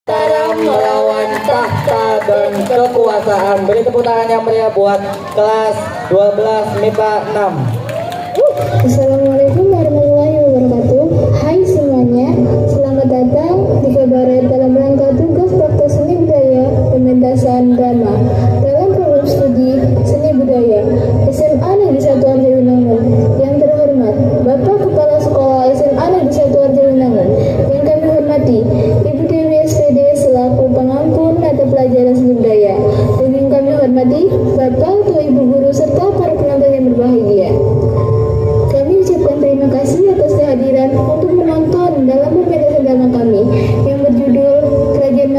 Antara melawan tahta dan kekuasaan. Beri tepuk tangan yang meriah buat kelas 12 MIPA 6. Assalamualaikum warahmatullahi wabarakatuh. Hai semuanya, selamat datang di Kabaret dalam rangka tugas praktek seni budaya pementasan drama dalam program studi seni budaya SMA Negeri 1 Arjawinangun. Yang terhormat Bapak Kepala Sekolah SMA Negeri 1 Arjawinangun, yang kami hormati Ibu Dewi SPD selaku pengampun mata pelajaran seni budaya, dan yang kami hormati Bapak atau Ibu guru serta para penonton yang berbahagia. Kami ucapkan terima kasih atas kehadiran untuk menonton dalam pementasan drama kami yang berjudul Kerajaan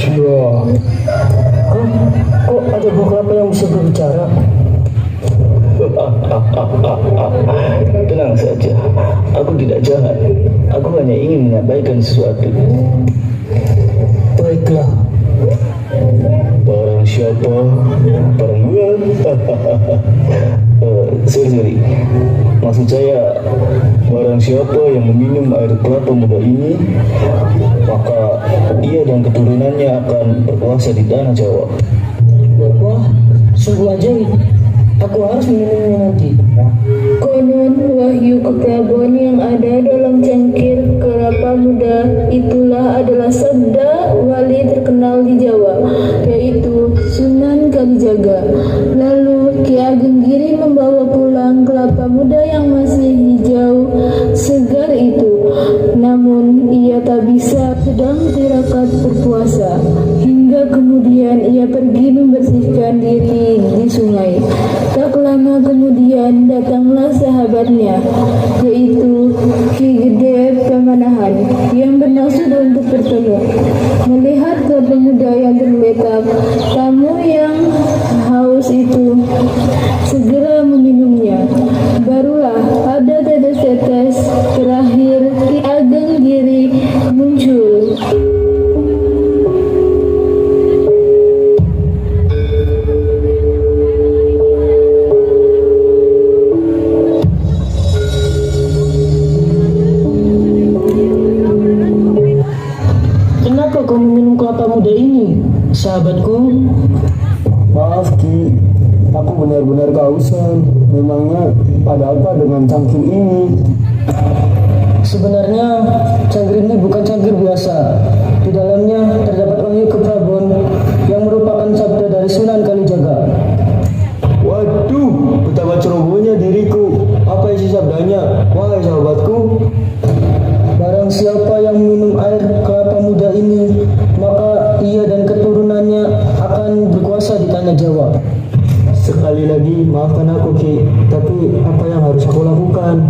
manusia. Kok ada buah kelapa yang bisa berbicara? Tenang saja, aku tidak jahat. Aku hanya ingin menyampaikan sesuatu. Baiklah. Barang siapa? Barang gua. Sorry. Maksud saya, barang siapa yang meminum air kelapa muda ini, maka ia dan keturunannya akan berkuasa di tanah Jawa. Wah, sungguh ajaib. Aku harus minumnya nanti. Konon wahyu keprabon yang ada dalam cangkir kelapa muda itulah adalah sabda wali terkenal di Jawa, yaitu Sunan Kalijaga. Lalu Ki Ageng Giri membawa pulang kelapa muda yang masih hijau segar itu. Namun ia tak bisa sedang tirakat berpuasa. Hingga kemudian ia pergi membersihkan diri di sungai. Tak lama kemudian datanglah sahabatnya, yaitu Ki Gede Pemanahan, yang bermaksud untuk bertemu. Melihat kelapa muda yang terletak, tamu yang haus itu segera meminumnya. Barulah ada tetes-tetes terakhir Ki Ageng Giri muncul. Kenapa kau meminum kelapa muda ini, sahabatku? Maaf Ki, aku benar-benar kehausan. Memangnya ada apa dengan cangkir ini? Sebenarnya cangkir ini bukan cangkir biasa. Di dalamnya terdapat wahyu keprabon yang merupakan sabda dari Sunan Kalijaga. Waduh, betapa cerobohnya diriku. Apa isi sabdanya? Wahai sahabatku, Barang siapa yang minum air kelapa muda ini, maka ia dan keturunannya akan berkuasa di tanah Jawa. sekali lagi maafkan aku Ki, tapi apa yang harus aku lakukan?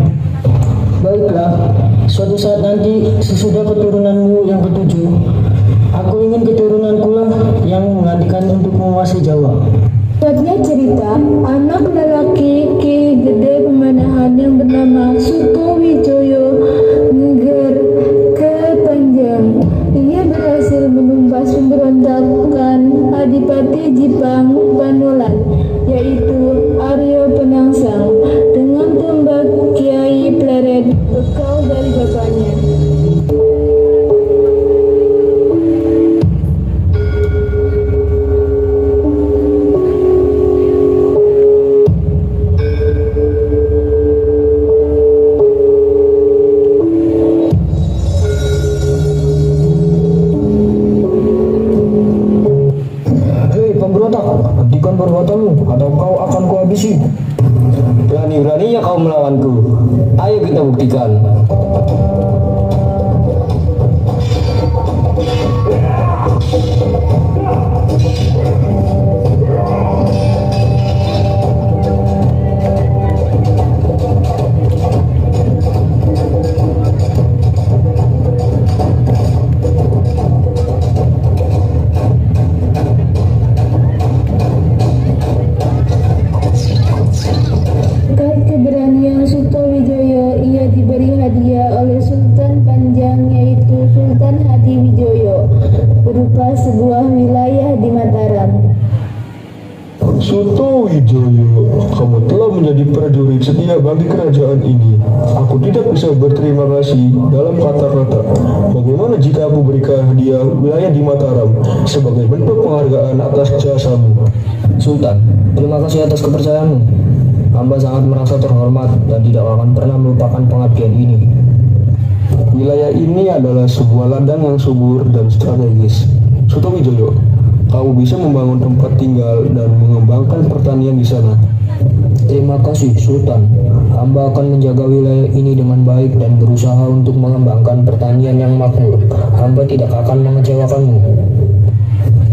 Baiklah, suatu saat nanti sesudah keturunanmu yang ketujuh, aku ingin keturunanku lah yang menggantikan untuk menguasai Jawa. Singkatnya cerita, anak lelaki Ki Gede Pemanahan yang bernama Suto Wijoyo ngeger ke Panjang. Ia berhasil menumpas pemberontakan Adipati Jipang Panolan, yaitu Aryo Penangsang, dengan tombak Kiai Pleret bekal dari bapaknya. Hei pemberontak, hentikan perbuatanmu atau kau akan kuhabisi. Berani-beraninya kau melawanku. Ayo kita buktikan. Berkat keberanian Suto Wijoyo, ia diberi hadiah oleh Sultan Panjang, yaitu Sultan Hadiwijoyo, berupa sebuah wilayah di Mataram. Suto Wijoyo, kamu telah menjadi prajurit setia bagi kerajaan ini. Aku tidak bisa berterima kasih dalam kata-kata. Bagaimana jika aku berikan hadiah wilayah di Mataram sebagai bentuk penghargaan atas jasamu? Sultan, terima kasih atas kepercayaanmu. Hamba sangat merasa terhormat dan tidak akan pernah melupakan pengabdian ini. Wilayah ini adalah sebuah ladang yang subur dan strategis. Suto Wijoyo, kamu bisa membangun tempat tinggal dan mengembangkan pertanian di sana. Terima kasih Sultan. Hamba akan menjaga wilayah ini dengan baik dan berusaha untuk mengembangkan pertanian yang makmur. Hamba tidak akan mengecewakanmu.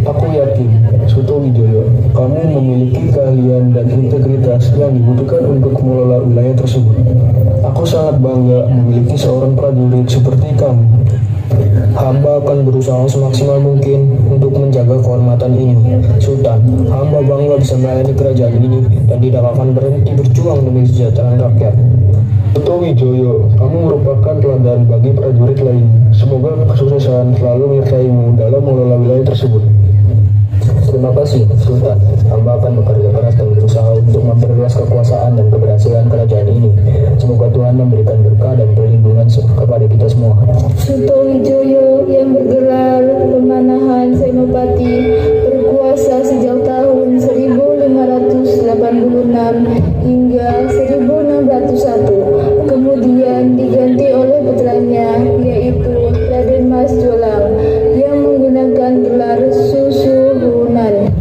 Aku yakin, Suto Wijoyo, kamu memiliki keahlian dan integritas yang dibutuhkan untuk mengelola wilayah tersebut. Aku sangat bangga memiliki seorang prajurit seperti kamu. Hamba akan berusaha semaksimal mungkin untuk menjaga kehormatan ini. Sultan, hamba bangga bisa melayani kerajaan ini dan tidak akan berhenti berjuang demi kesejahteraan rakyat. Toto Wijoyo, kamu merupakan teladan bagi prajurit lain. Semoga kesuksesan selalu menyertaimu dalam mengelola wilayah tersebut. Terima kasih, Sultan. Hamba akan bekerja keras dan berusaha untuk memperluas kekuasaan dan keberhasilan kerajaan ini. Semoga Tuhan memberikan berkah dan perlindungan kepada kita semua. Sutowijoyo yang bergelar Pemanahan Senopati berkuasa sejak tahun 1586 hingga 1601. Kemudian diganti oleh putranya yaitu Raden Mas Jolang yang menggunakan gelar Susuhunan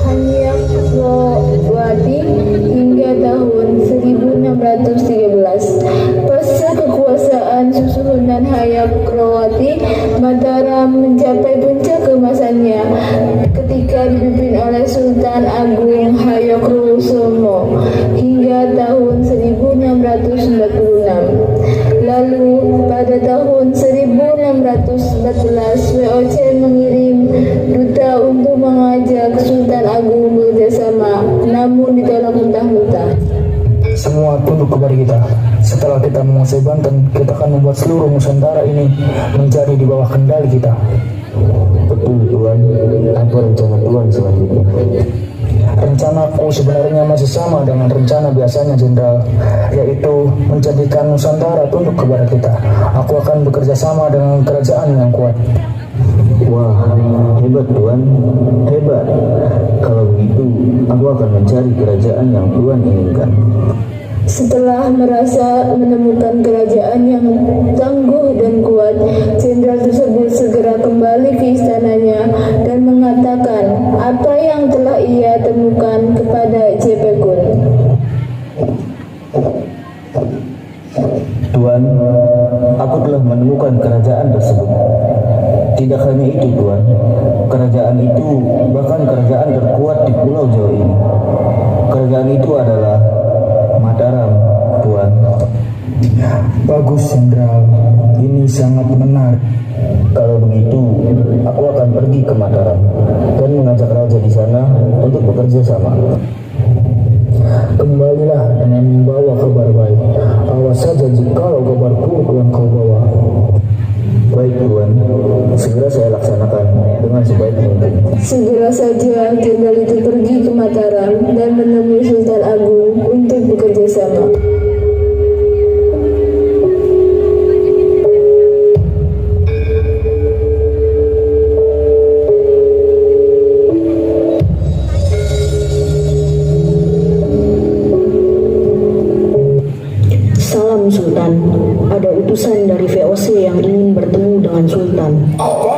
Hanyakrowati hingga tahun 1613. Pasca kekuasaan Susuhunan Hanyakrowati, Mataram mencapai puncak keemasannya ketika dipimpin oleh Sultan Agung Hayakrokusumo hingga tahun 1646. Lalu pada tahun 1614 VOC mengirim duta untuk mengajak Sultan Agung bekerjasama, namun ditolak mentah-mentah. Semua tunduk kepada kita. Setelah kita menguasai Banten, kita akan membuat seluruh Nusantara ini menjadi di bawah kendali kita. Betul Tuan, apa rencana Tuan selanjutnya? Rencanaku sebenarnya masih sama dengan rencana biasanya, Jenderal, yaitu menjadikan Nusantara tunduk kepada kita. Aku akan bekerja sama dengan kerajaan yang kuat. Wah, hebat Tuan, hebat. Kalau begitu, aku akan mencari kerajaan yang Tuan inginkan. Setelah merasa menemukan kerajaan yang tangguh dan kuat, jenderal tersebut segera kembali ke istananya dan mengatakan apa yang telah ia temukan kepada Cepekun. Tuan, aku telah menemukan kerajaan tersebut. Tidak hanya itu Tuan, kerajaan itu bahkan kerajaan terkuat di Pulau Jawa ini. Kerajaan itu adalah Mataram, Tuan. Bagus, Jenderal. Ini sangat menarik. Kalau begitu, aku akan pergi ke Mataram dan mengajak raja di sana untuk bekerja sama. Kembalilah dengan membawa kabar baik. Awas saja jikalau kabar buruk yang kau bawa. Baik Tuan, segera saya laksanakan dengan sebaik mungkin. Segera saja jenderal itu pergi ke Mataram dan menemui Sultan Agung untuk bekerja sama. Salam Sultan, ada utusan dari VOC yang ingin bertemu dengan Sultan. Apa?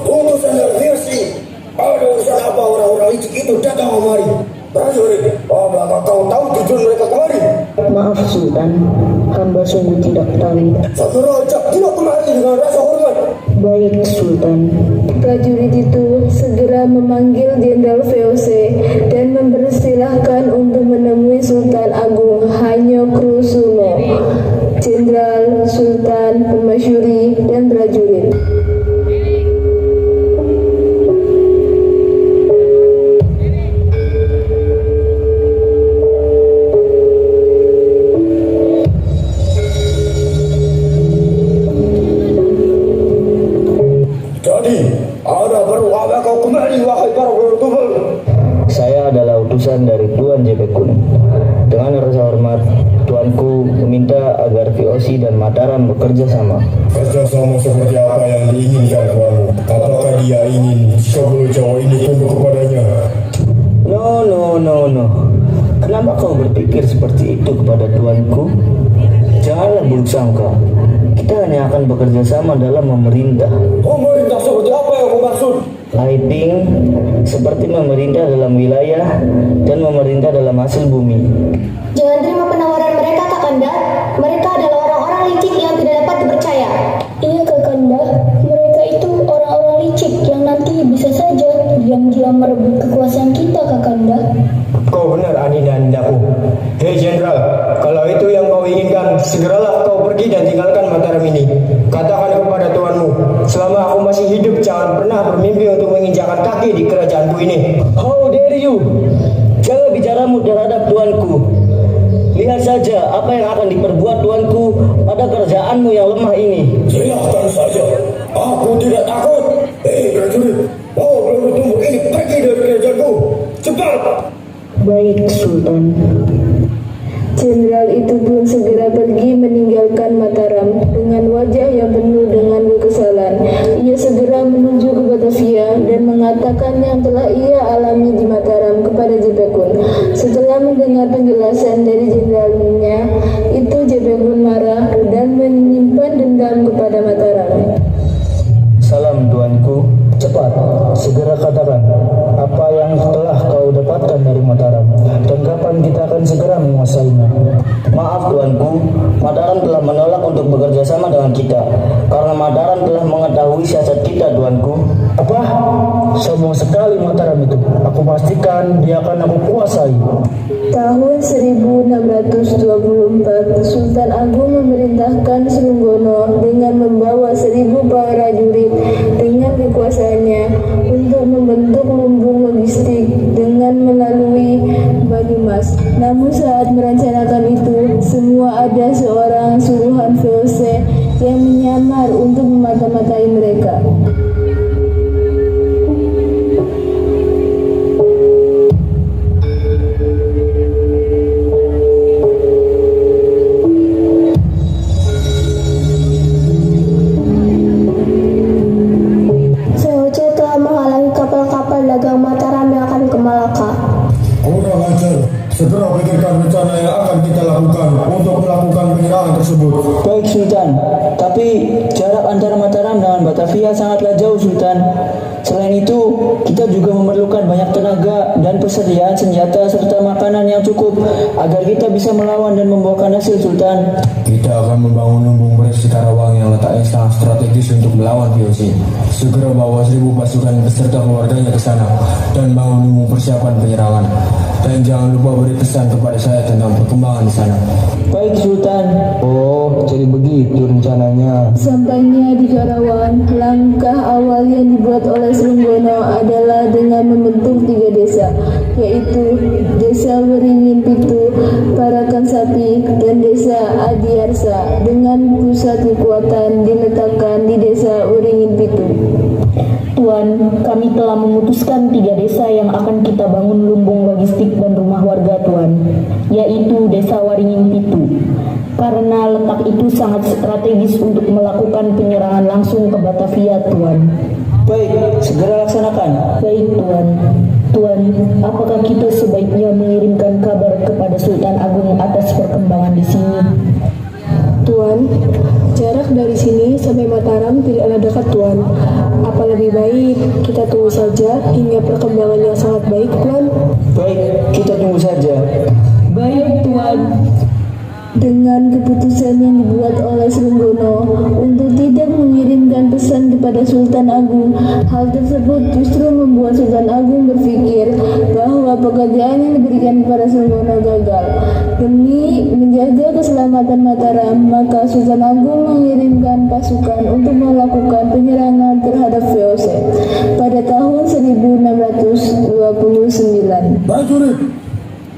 Utusan dari versi? Ada urusan apa orang-orang licik itu datang kemari? Prajurit, apakah kau tahu tujuan mereka kemari? Maaf Sultan, hamba sungguh tidak tahu. Satu raja tidak kemari dengan rasa hormat. Baik Sultan. Prajurit itu segera memanggil jenderal VOC dan mempersilahkan untuk menemui Sultan Agung Hayakrokusumo, jenderal, sultan, permasyuri, dan prajurit. Jadi, ada perlu apa kau kemari, wahai para bertubuh? Saya adalah utusan dari Tuan Cepekun. Dengan rasa hormat, Tuanku meminta agar VOC dan Mataram bekerja sama. Kerjasama seperti apa yang diinginkan tuanmu? Apakah dia ingin seluruh Jawa ini tunduk kepadanya? No. Kenapa kau berpikir seperti itu kepada Tuanku? Janganlah buruk sangka. Kita hanya akan bekerja sama dalam memerintah. Pemerintah seperti apa yang kau maksud? Lighting seperti memerintah dalam wilayah dan memerintah dalam hasil bumi. Jangan terima penawaran mereka, Kakanda. Mereka adalah orang-orang licik yang tidak dapat dipercaya. Iya Kakanda, mereka itu orang-orang licik yang nanti bisa saja diam-diam merebut kekuasaan kita, Kakanda. Kau benar, Aninda-Anindaku. Hei Jenderal, kalau itu yang kau inginkan, segeralah kau pergi dan tinggalkan Mataram ini. Katakan kepada tuanmu, selama aku masih hidup jangan pernah bermimpi untuk menginjakkan kaki di kerajaanku ini. How dare you? Jaga bicaramu terhadap tuanku. Lihat saja apa yang akan diperbuat tuanku pada kerajaanmu yang lemah ini. Silahkan saja, aku tidak takut. Prajurit, bawa peluru tumbuk ini pergi dari kerajaanku. Cepat! Baik, Sultan. Jenderal itu pun segera pergi meninggalkan Mataram dengan wajah yang penuh dengan kekesalan. Ia segera menuju ke Batavia dan mengatakan yang telah ia alami di Mataram kepada Jepekun. Setelah mendengar penjelasan dari jenderalnya, itu Jepekun marah dan menyimpan dendam kepada Mataram. Salam tuanku. Cepat, segera katakan apa yang telah kau dapatkan dari Mataram dan kapan kita akan segera menguasainya. Maaf tuanku, Mataram telah menolak untuk bekerja sama dengan kita karena Mataram telah mengetahui siasat kita tuanku. Apa? Sombong sekali Mataram itu. Aku pastikan dia akan aku kuasai. Tahun 1624, Sultan Agung memerintahkan Srunggono dengan membawa 1.000 prajurit dengan kekuasaannya untuk membentuk lumbung logistik dengan melalui Banyumas. Namun saat merencanakan itu, semua ada seorang suruhan VOC yang menyamar untuk memata-matai mereka. Segera pikirkan rencana yang akan kita lakukan untuk melakukan penyerangan tersebut. Baik Sultan, tapi jarak antara Mataram dengan Batavia sangatlah jauh Sultan. Selain itu, kita juga memerlukan banyak tenaga dan persediaan senjata serta makanan yang cukup agar kita bisa melawan dan membawakan hasil Sultan. Kita akan membangun lumbung beras di Karawang yang letaknya sangat strategis untuk melawan VOC. Segera bawa 1.000 pasukan beserta keluarganya ke sana dan bangun lumbung persiapan penyerangan. Dan jangan lupa beri pesan kepada saya tentang perkembangan di sana. Baik Sultan. Oh, jadi begitu rencananya. Sampainya di Karawang, langkah awal yang dibuat oleh Srunggono adalah dengan membentuk 3 desa, yaitu Desa Waringin Pitu, Parakan Sapi, dan Desa Adiarsa, dengan pusat kekuatan diletakkan di Desa Waringin Pitu. Tuan, kami telah memutuskan 3 desa yang akan kita bangun lumbung logistik dan rumah warga Tuan, yaitu Desa Waringin Pitu. Karena letak itu sangat strategis untuk melakukan penyerangan langsung ke Batavia, Tuan. Baik, segera laksanakan. Baik, Tuan. Tuan, apakah kita sebaiknya mengirimkan kabar kepada Sultan Agung atas perkembangan di sini? Tuan, jarak dari sini sampai Mataram tidaklah dekat Tuan. Apa lebih baik kita tunggu saja hingga perkembangan yang sangat baik, Tuan? Baik, kita tunggu saja. Baik, Tuan. Dengan keputusan yang dibuat oleh Srunggono untuk tidak mengirimkan pesan kepada Sultan Agung, hal tersebut justru membuat Sultan Agung berpikir bahwa pekerjaan yang diberikan kepada Srunggono gagal. Demi menjaga keselamatan Mataram, maka Sultan Agung mengirimkan pasukan untuk melakukan penyerangan terhadap VOC pada tahun 1629. Prajurit,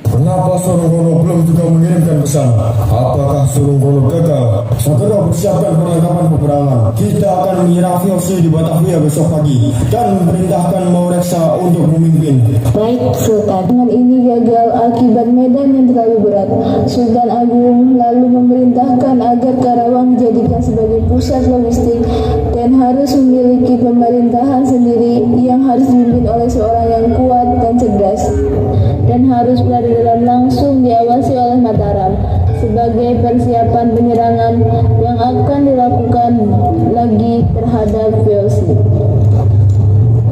kenapa Srunggono belum juga mengirimkan pesan? Apakah Srunggono gagal? Segera persiapkan perlengkapan peperangan. Kita akan menyerang VOC di Batavia besok pagi dan memerintahkan Maureksa untuk memimpin. Baik, Sultan. Dengan ini gagal akibat medan yang terlalu berat. Sultan Agung lalu memerintahkan agar Karawang dijadikan sebagai pusat logistik dan harus memiliki pemerintahan sendiri yang harus dipimpin oleh seorang yang kuat dan cerdas, dan harus berada dalam langsung diawasi oleh Mataram sebagai persiapan penyerangan yang akan dilakukan lagi terhadap VOC.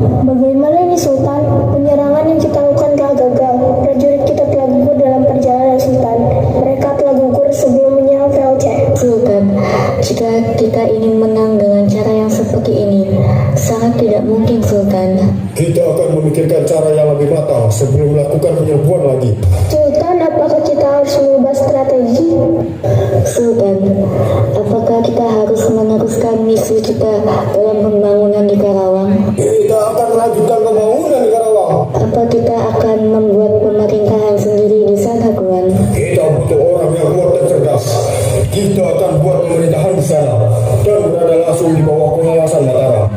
Bagaimana ini Sultan? Penyerangan yang kita lakukan telah gagal. Prajurit kita telah gugur dalam perjalanan Sultan. Mereka telah gugur sebelum menyerang VOC. Sultan, jika kita ingin menang dengan cara yang seperti ini, sangat tidak mungkin Sultan. Kita akan memikirkan cara yang lebih matang sebelum melakukan penyerbuan lagi. Sultan, apakah kita harus mengubah strategi? Sultan, apakah kita harus meneruskan misi kita dalam pembangunan di Karawang? Kita akan melanjutkan pembangunan di Karawang. Apa kita akan membuat pemerintahan sendiri di sana, Tuan? Kita butuh orang yang kuat dan cerdas. Kita akan buat pemerintahan di sana dan berada langsung di bawah pengawasan Mataram.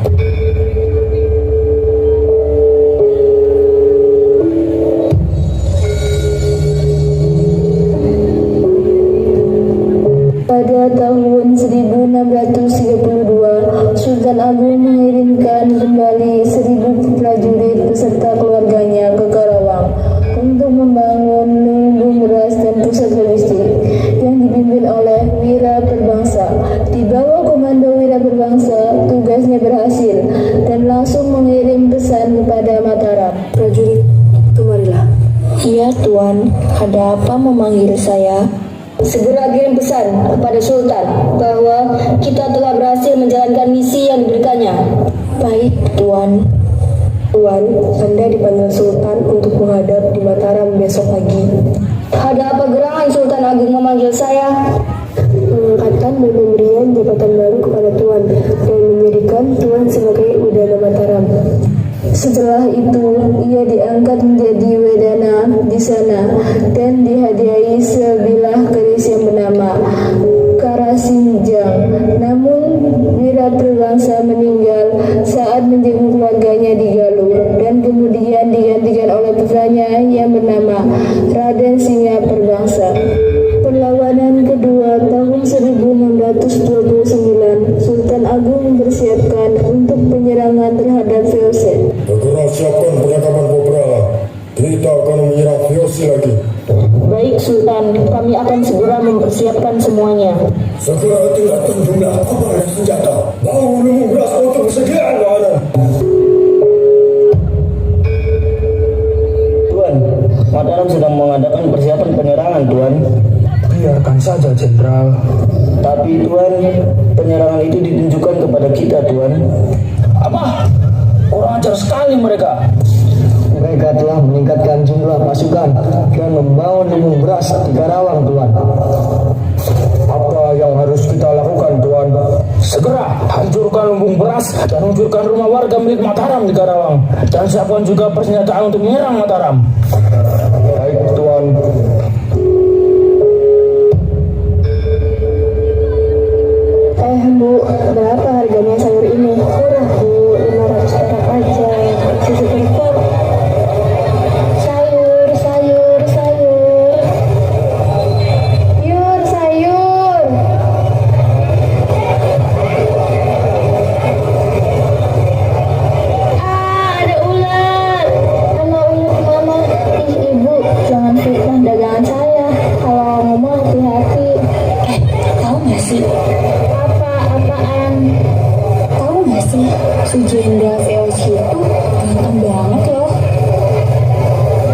Pada tahun 1632, Sultan Agung mengirimkan kembali 1.000 prajurit beserta keluarganya ke Karawang untuk membangun lumbung beras dan pusat logistik yang dipimpin oleh Wira Perbangsa. Di bawah komando Wira Perbangsa, tugasnya berhasil dan langsung mengirim pesan kepada Mataram. Prajurit, kemarilah. Iya, Tuan. Ada apa memanggil saya? Segera kirim pesan kepada Sultan bahwa kita telah berhasil menjalankan misi yang diberikannya. Baik, Tuan. Tuan, Anda dipanggil Sultan untuk menghadap di Mataram besok pagi. Ada apa gerangan Sultan Agung memanggil saya? Mengangkatkan dan pemberian jabatan baru kepada Tuan dan menjadikan Tuan sebagai Udana Mataram. Setelah itu, ia diangkat menjadi wedana di sana dan dihadiahi sebilah keris yang bernama Karasinjang. Namun, Wira Perbangsa meninggal saat menjenguk keluarganya di Galuh dan kemudian digantikan oleh putranya yang bernama Raden Singa Perbangsa. Perlawanan kedua tahun 1629, Sultan Agung mempersiapkan untuk penyerangan terhadap VOC. Segera siapkan perlengkapan peperangan. Kita akan menyerang VOC lagi. Baik, Sultan, kami akan segera mempersiapkan semuanya. Segera tingkatkan jumlah kapal dan senjata. Bawa lumbung beras untuk persediaan makanan. Tuan, Mataram sedang mengadakan persiapan penyerangan, Tuan. Biarkan saja, Jenderal. Tapi Tuan, penyerangan itu ditunjukkan kepada kita, Tuan. Apa? Kurang ajar sekali mereka. Mereka telah meningkatkan jumlah pasukan dan membangun lumbung beras di Karawang, Tuan. Apa yang harus kita lakukan, Tuan? Segera hancurkan lumbung beras dan hancurkan rumah warga milik Mataram di Karawang. Dan siapkan juga persenjataan untuk menyerang Mataram. Baik, Tuan. Bu, berapa harganya sayur ini? Murah, Bu. 500 perak aja. Susu kentang. Sayur, sayur, sayur. Sayur, sayur. Ada ular. Mana ular mama? Ih, Ibu, jangan fitnah dagangan saya. Kalau ngomong hati-hati. Tahu nggak sih? Tahu nggak sih, si Jenderal VOC itu ganteng banget loh.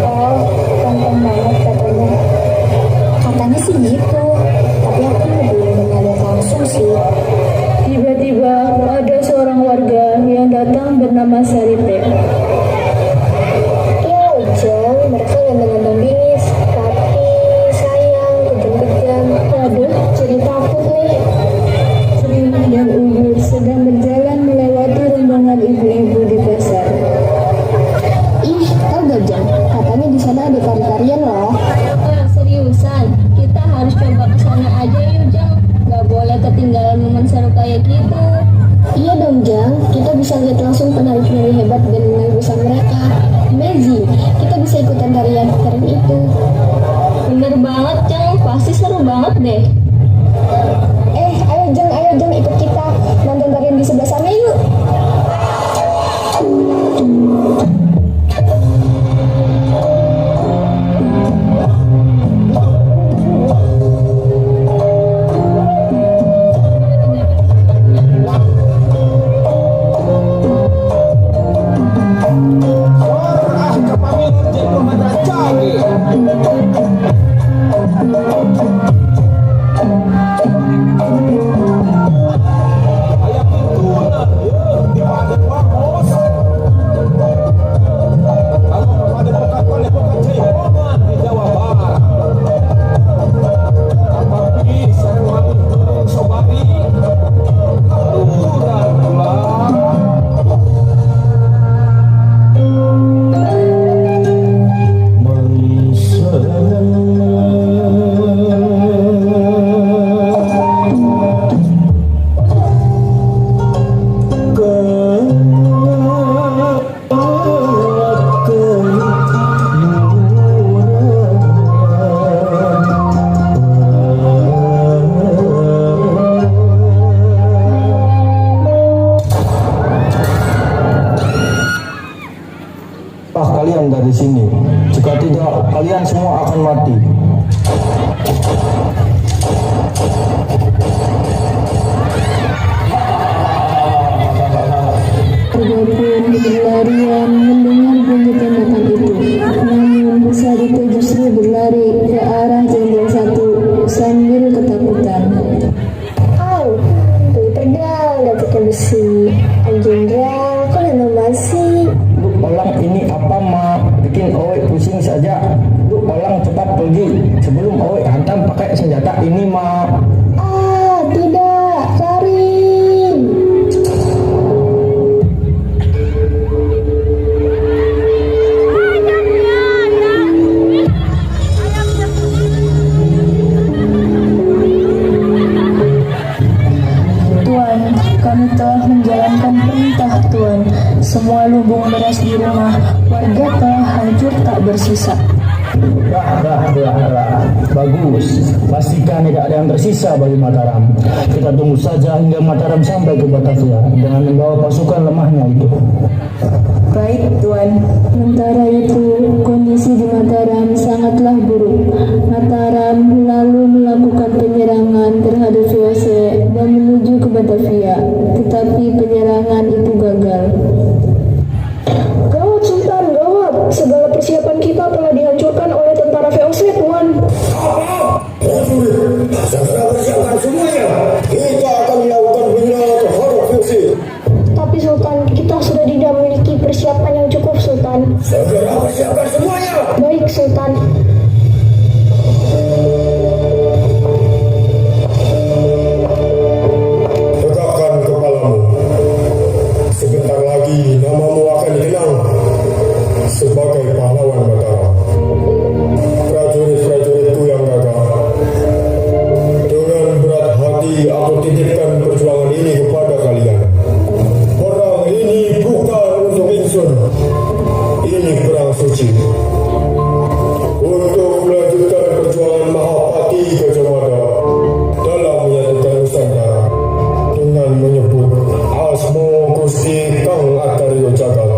Oh, ganteng banget katanya. Katanya sih gitu, tapi aku belum pernah lihat langsung sih. Tiba-tiba ada seorang warga yang datang bernama Saripe. Ya Ujang, mereka ganteng-ganteng bingis, tapi sayang, kejam-kejam. Waduh, jadi takut nih. Sri dan Uyur sedang berjalan melewati rombongan ibu-ibu di pasar. Ih, tau gak Jang? Katanya di sana ada tari-tarian loh. Seriusan, kita harus coba ke sana aja yuk, Jang. Gak boleh ketinggalan momen seru kayak gitu. Iya dong Jang, kita bisa lihat langsung penari-penari hebat dan menari besar mereka. Amazing, kita bisa ikutan tarian keren itu. Bener banget, Jang. Pasti seru banget deh. Ayo Jang ikut kita nonton tarian di sebelah sana yuk. kalian dari sini. Jika tidak, kalian semua akan mati. Warga pun berlarian mendengar bunyi tembakan itu. Namun saat itu justru berlari ke arah jenderal satu sambil ketakutan. Au, tegal, dapetnya besi. Jenderal, kok ada masih? Olang ini apa bikin Owe pusing saja. Olang cepat pergi sebelum Owe hantam pakai senjata ini Tidak, cari. Tuan, kami telah menjalankan perintah Tuan. Semua lumbung beras di rumah warga telah hancur tak bersisa. Bagus. Pastikan tidak ada yang tersisa bagi Mataram. Kita tunggu saja hingga Mataram sampai ke Batavia dengan membawa pasukan lemahnya itu. Baik, Tuan. Sementara itu, kondisi di Mataram sangatlah buruk. Mataram lalu melakukan penyerangan terhadap VOC dan menuju ke Batavia, tetapi penyerangan itu gagal. Gawat Sultan, gawat. Segala persiapan kita telah dihancurkan oleh tentara VOC, Tuan. Segera bersiapkan semuanya. Kita akan melakukan penyerangan terhadap VOC. Tapi Sultan, kita sudah tidak memiliki persiapan yang cukup, Sultan. Segera bersiapkan semuanya. Baik, Sultan. Tegakkan kepalamu. Sebentar lagi namamu akan dikenang sebagai pahlawan Mataram. Prajurit-prajuritku yang gagah, dengan berat hati aku titipkan perjuangan ini kepada kalian. Perang ini bukan untuk ingsun. Ini perang suci. Untuk melanjutkan perjuangan Mahapati Gajah Mada dalam menyatukan Nusantara dengan menyebut Asmo Gusti Kang Ataryo Jagat.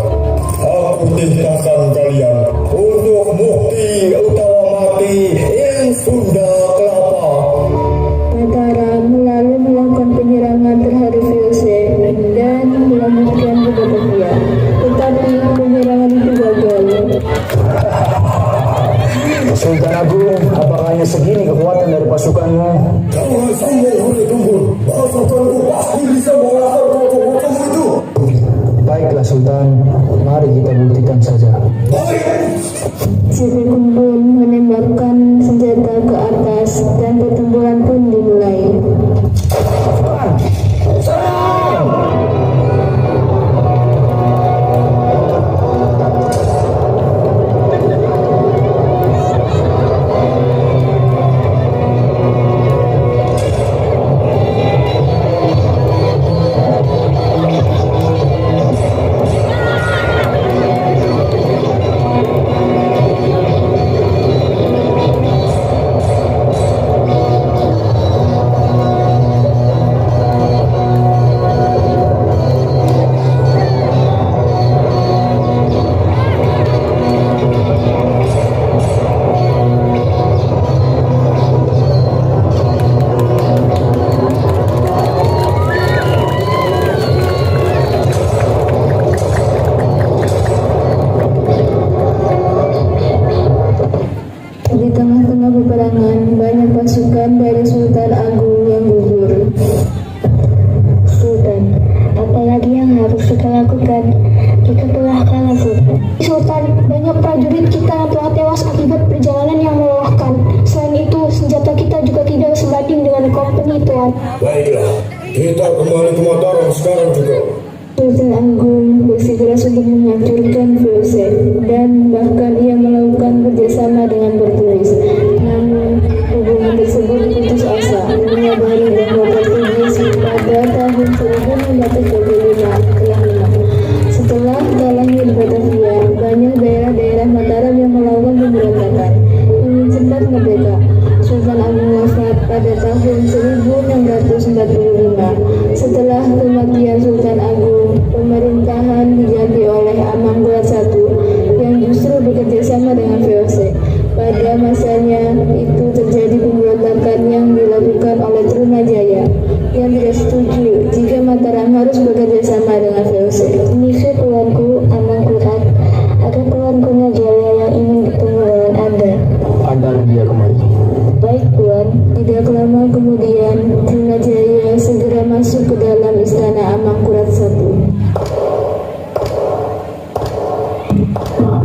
Aku titahkan kalian untuk mukti utawa mati ing Sunda Kelapa. Mataram lalu melakukan penyerangan terhadap VOC dan melanjutkan ke Batavia, tetapi penyerangan itu gagal. Sultan Agung, apakah hanya segini kekuatan dari pasukanmu? Jangan sombong oleh Tumbul. Pasukanku pasti bisa mengalahkan kelompok-kelompok itu. Baiklah Sultan, mari kita buktikan saja. Siti Kumbul menembakkan senjata ke atas dan pertempuran pun dimulai. Di tengah-tengah peperangan, banyak pasukan dari Sultan Agung yang gugur. Sultan, apalagi yang harus kita lakukan? Kita telah kalah, Sultan. Sultan, banyak prajurit kita yang telah tewas akibat perjalanan yang melelahkan. Selain itu, senjata kita juga tidak sebanding dengan company, Tuan. Baiklah, kita kembali ke Mataram sekarang juga. Sultan Agung bersikeras untuk menghancurkan VOC dan bahkan ia melakukan kerjasama dengan Bertulis. Namun hubungan tersebut putus asa. Menyadari bahwa Bertulis pada tahun 1925 telah lemah. Setelah kalahnya di Batavia, banyak daerah-daerah Mataram yang melakukan pemberontakan ingin cepat merdeka. Sultan Agung wafat pada tahun 1645. Setelah kematian Sultan Agung, pemerintahan diganti oleh Amangkurat I yang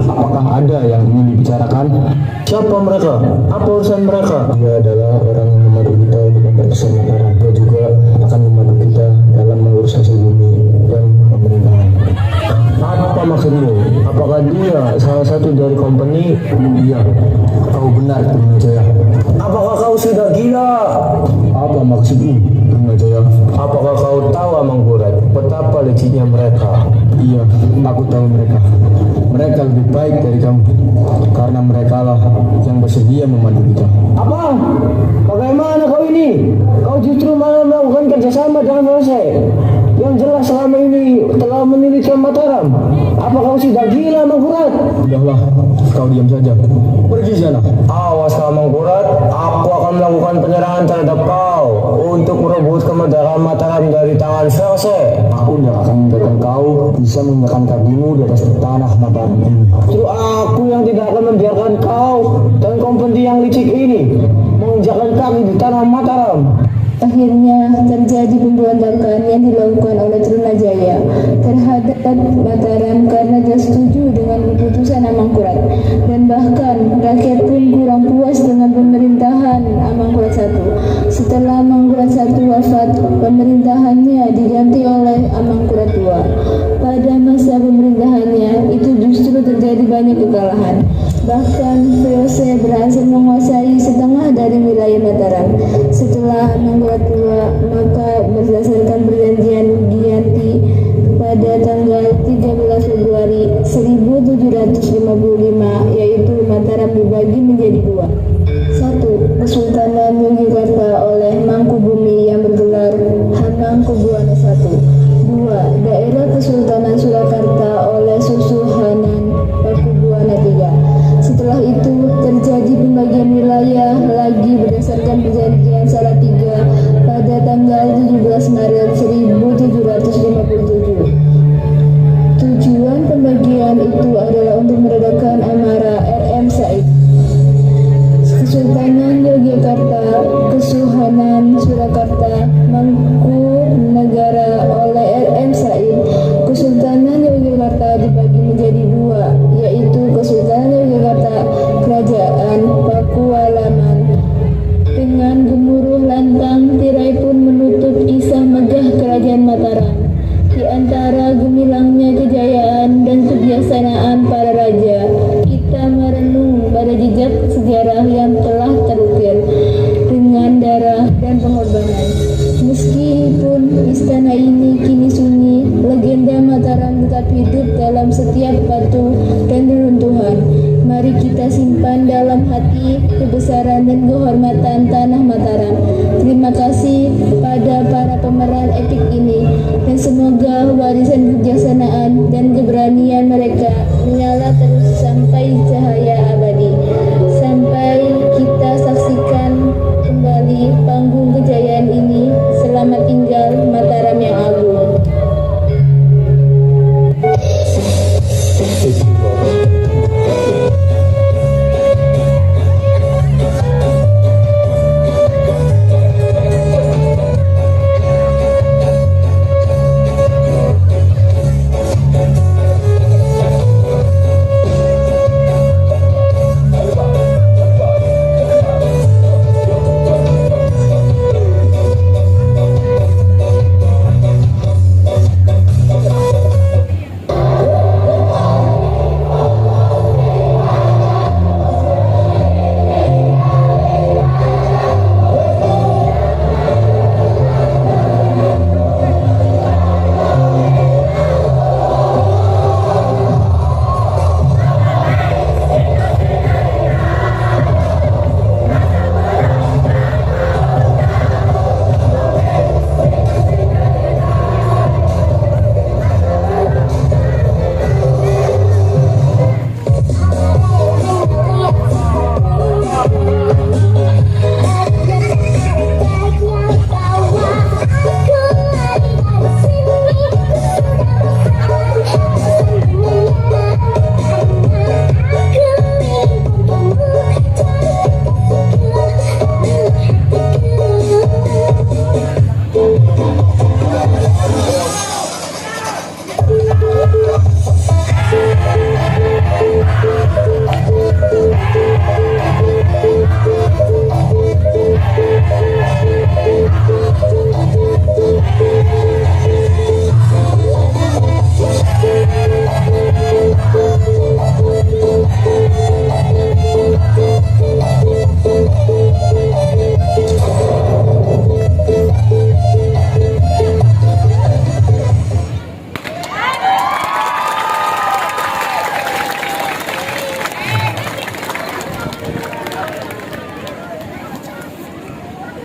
Apakah ada yang ingin dibicarakan? Siapa mereka? Apa urusan mereka? Dia adalah orang yang membantu kita untuk membersihkan Mataram. Dia juga akan membantu kita dalam mengurus hasil bumi dan pemerintahan. Apa maksudmu? Apakah dia salah satu dari company? Iya, kau benar Trimajaya. Apakah kau sudah gila? Apa maksudmu Trimajaya? Apakah kau tahu Amangkurat? Betapa liciknya mereka. Iya, aku tahu mereka. Mereka lebih baik dari kamu, karena mereka lah yang bersedia membantu kita. Apa? Bagaimana kau ini? Kau justru malah melakukan kerjasama dengan Rose yang jelas selama ini telah menyulitkan Mataram. Apa kau sudah gila, Mangkurat? Udahlah, kau diam saja. Pergi sana. Awas kau Amangkurat, aku akan melakukan penyerangan terhadap kau untuk merebut kemerdekaan Mataram dari tangan Rose. Aku tidak akan membiarkan kau bisa menginjakan kakimu di atas tanah Mataram ini. Justru aku yang tidak akan membiarkan kau dan kompeni yang licik ini menginjakkan kaki di tanah Mataram. Akhirnya terjadi pemberontakan yang dilakukan oleh Trunajaya terhadap Mataram karena tidak setuju dengan keputusan Amangkurat, dan bahkan rakyat pun kurang puas dengan pemerintahan Amangkurat I. Setelah Amangkurat I wafat, pemerintahannya diganti oleh Amangkurat II. Pada masa pemerintahannya itu justru terjadi banyak kekalahan. Bahkan VOC berhasil menguasai setengah dari wilayah Mataram. Setelah Amangkurat II, maka berdasarkan perjanjian Giyanti pada tanggal 13 Februari 1755, yaitu Mataram dibagi menjadi dua. 1. Kesultanan Yogyakarta oleh Mangkubumi yang bergelar Hamengkubuwana I. 2. Daerah Kesultanan Surakarta oleh Susuhunan Pakubuwana III. Setelah itu terjadi pembagian wilayah lagi berdasarkan perjanjian Salatiga pada tanggal 17 Maret 1757. Tujuan pembagian itu adalah untuk meredakan amarah RM Said. Kesultanan Yogyakarta, Kesuhunan Surakarta, Mangkunegara oleh RM Said. Kesultanan Yogyakarta dibagi menjadi dua, yaitu Kesultanan Yogyakarta Kerajaan Pakualaman. Dengan gemuruh lantang, tirai pun menutup kisah megah Kerajaan Mataram. Di antara gemilangnya kejayaan dan kebiasaan para raja, kita merenung pada jejak sejarah yang telah terukir dengan darah dan pengorbanan. Meskipun istana ini kini sunyi, legenda Mataram tetap hidup dalam setiap batu dan reruntuhan. Mari kita simpan dalam hati kebesaran dan kehormatan tanah Mataram. Terima kasih pada para pemeran epik ini, dan semoga warisan kebijaksanaan dan keberanian mereka menyala terus sampai cahaya